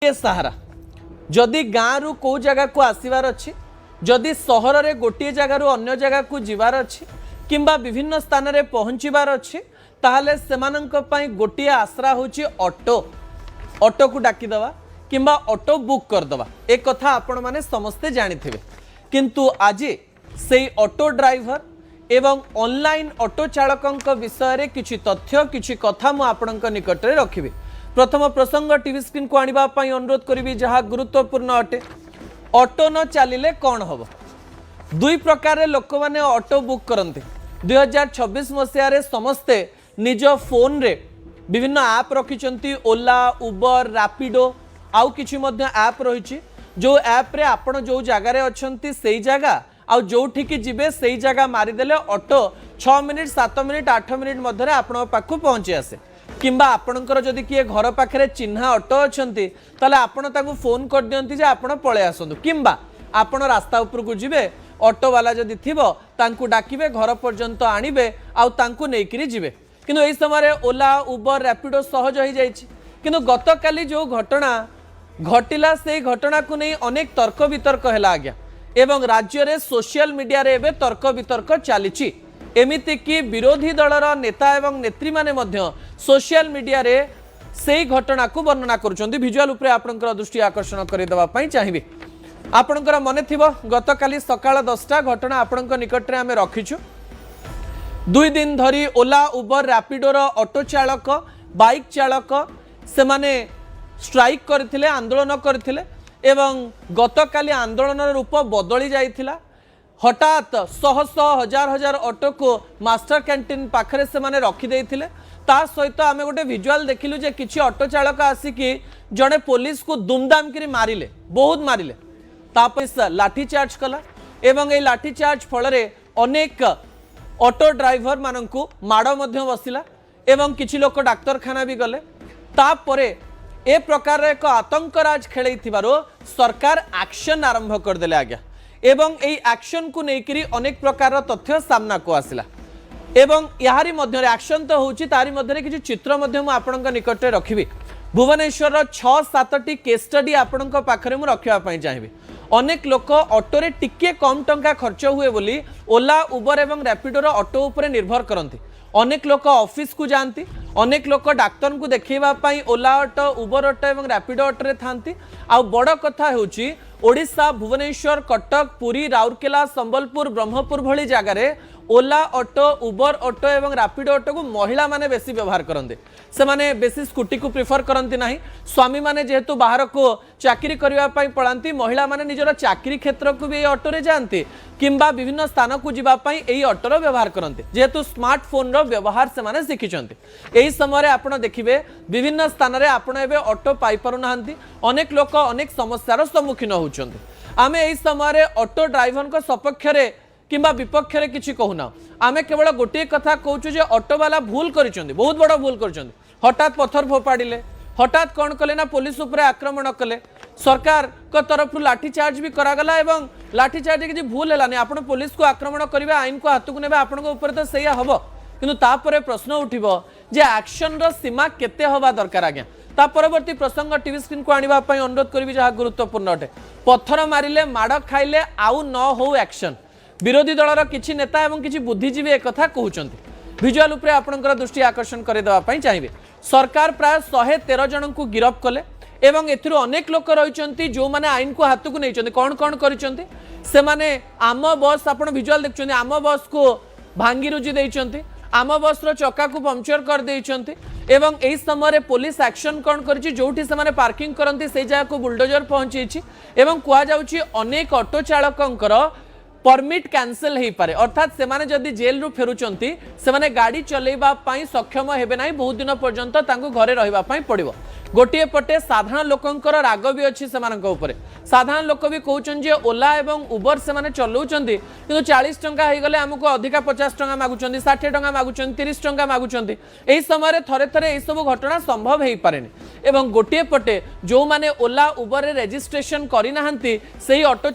ये सहारा जदि गाँव रु कौ जगह को आसबार अच्छी जदि सहर में गोटे जगार अन्य जगह को जीवार अच्छी किंबा विभिन्न स्थान में पहुँचबार अच्छी ताहले सेमानंकपाई गोटे आसरा होची ऑटो ऑटो को डाकिदेवा किंबा ऑटो बुक करदवा एक कथा आपण माने समस्ते जानिथिबे किंतु आज से ऑटो ड्राइवर एवं ऑनलाइन ऑटो चालकों विषय रे किछि तथ्य किछि कथा मु आपणक निकट रे रखिबे। प्रथम प्रसंग टीवी स्क्रीन को आनिबा पई अनुरोध करिबी जहा गुरुत्वपूर्ण अटे। ऑटो न चलिले कौन हम दुई प्रकार लोक मैंने ऑटो बुक करते 2026 मसीह समस्ते निज फोन रे विभिन्न ऐप रखी ओला उबर रैपिडो आउ किछि मध्य ऐप रही जो ऐप रे आपण जो जगार अच्छा से जगह आउ जो ठीक जीवे से जगह मारिदेले ऑटो 6 मिनिट 7 मिनिट 8 मिनिट मध्य आपण पाखु पहुँची आसे किंबा आपणकर जदि किए घर पाखे चिन्हा ऑटो अच्छा ताले आपण ताकू फोन कर दियंती जे आपण पळे आसंतु किंबा आपण रास्ता ऊपर को जिवे ऑटो वाला जदि थिबो तांकू डाकिबे घर पर्यंत आनिबे आउ तांकू नेकिरी जिवे किंतु एई समय ओला उबर रैपिडो सहज हो जाइछि किंतु गतकाली जो घटना घटिला से घटना को नहीं अनेक तर्क वितर्क हैला आज्ञा एवं राज्य रे सोशल मीडिया रे एबे तर्क वितर्क चलीछि एमिति कि विरोधी दलर नेता एवं नेत्री माने मध्य सोशल मीडिया रे से घटना को वर्णना करुछन्ति विजुअल उपरे आपनकर दृष्टि आकर्षण करि देबा पई चाहिबे। आपनकर मने थिबो गतकाली सकाळ 10टा घटना आपनकर निकट रे हमें रखिछु। 2 दिन धरी ओला उबर रैपिडो रो ऑटो चालक बाइक चालक से माने स्ट्राइक करथिले आंदोलन करथिले एवं गतकाली आंदोलन रूप बदली जाइथिला। हठात शह शह हजार हजार ऑटो को मास्टर कैंटीन पाखरे से माने रखी देइथिले। ता सहित आमे गोटे विजुअल देखिलु जे किछि ऑटो चालक आसिकी जड़े पुलिस को दुमदाम करी मारिले बहुत मारिले तापर लाठी चार्ज कला एवं ए लाठी चार्ज फल अनेक ऑटो ड्राइवर माननकु माड़ मध्य बसिला एवं किछि लोक डाक्तरखाना भी गले। तापर ए प्रकार एक आतंकराज खेलई थिबारो सरकार एक्शन आरंभ कर देले आज्ञा एवं एई एक्शन को नेकरी अनेक प्रकार तथ्य सामना को आसिला एवं यारी मध्य एक्शन तो होची तारी मध्य किछि चित्र मध्य मु आपनक निकट रे रखिबी। भुवनेश्वर 6-7टी केस स्टडी आपनक पाखरे मु रखिबा पई चाहिबी। अनेक लोक ऑटो रे टिके कम टंका खर्च हुए बोली ओला उबर एवं रैपिडो रो ऑटो उपरे निर्भर करंती। अनेक लोक ऑफिस को जाती अनेक लोक डाक्तर को देखा ओला ऑटो उबर ऑटो एवं रैपिडो ऑटो रे थांती। आ बड़ कथा होची ओडिशा भुवनेश्वर कटक पुरी राउरकेला संबलपुर ब्रह्मपुर भली जगार ओला ऑटो उबर ऑटो एवं रैपिडो ऑटो को महिला माने बेसी व्यवहार करते से माने बेसी स्कूटी को प्रिफर करती ना। स्वामी माने जेहेतु बाहर को चाकरी करने पड़ाती महिला माने निजर चाकरी क्षेत्र को भी ऑटो रे जाती किंबा विभिन्न स्थान को जीवाई यही ऑटोर व्यवहार करते जेहेतु स्मार्टफोन रो व्यवहार से माने शिखिंट। यही समय आप देखिए विभिन्न स्थान में आपड़ ए ऑटो पाई पारना अनेक लोक अनेक समस्यार सम्मुखीन होती। आम यही समय ऑटो ड्राइवर सपक्ष किंबा विपक्ष रे किछि कहूना आमे केवल गोटे कथा कहूँ जे ऑटो वाला भूल करिसेंती बहुत बड़ भूल करिसेंती। हठात पत्थर फोपाड़िले हठात कौन कले ना पुलिस उपरे आक्रमण कले सरकार को तरफ लाठी चार्ज भी करागला एवं लाठी चार्ज किछि भूल हैलानी आपण पुलिस को आक्रमण करिवे आईन को हाथ को नेबे आपण को ऊपर तो सैया हबो किंतु तापरे प्रश्न उठिबो जे एक्शन रो सीमा केते हवा दरकार आज्ञा। ता परवर्ती प्रसंग टीवी स्क्रीन को आनिबा पई अनुरोध करिवि जहा गुरुत्वपूर्ण अटे। पत्थर मारिले माड़ खाइले आउ न हो एक्शन विरोधी दलर किछि नेता एवं किछि बुद्धिजीवी एक कथा कहउचंती। विजुअल उपरे आपनकर दृष्टि आकर्षण करे देबा पई चाहिबे। सरकार प्राय 113 जन को गिरफ्त कले एवं एथिरु अनेक लोक रहिचंती जो माने आईन को हाथ को नैचंती कौन कौन करिचंती से माने आम बस आपण विजुअल देखचंती आम बस को भांगी रुजी देइचंती आम बस रो चक्का को पंक्चर कर देइचंती एवं एही समय पुलिस एक्शन कौन करिछि जोठी से माने पार्किंग करंती से जगह को बुलडोजर पहुंचीछि एवं कुआ जाउछि अनेक ऑटो चालकंकर परमिट कैंसल हो पारे अर्थात से माने जदि जेल रु फेरुचंती से माने गाड़ी चलेबा पई सक्षम हेबे नाही बहुत दिन पर्यंत तांको घरे रहिबा पई पड़िबो। गोटिए पटे साधारण लोकंकर राग भी अच्छी से ऊपर साधारण लोक भी कहउछन जे ओला एवं उबर से माने चलौचंती किंतु 40 टंका हो गले हमको अधिका 50 टंका मागुचंती 60 टंका मागुचंती 30 टंका मागुचंती। एही समय थरे थरे एही सब घटना संभव हो पारेनी एवं गोटिए पटे जो माने ओला उबर रे रजिस्ट्रेशन करि नाहंती सेही ऑटो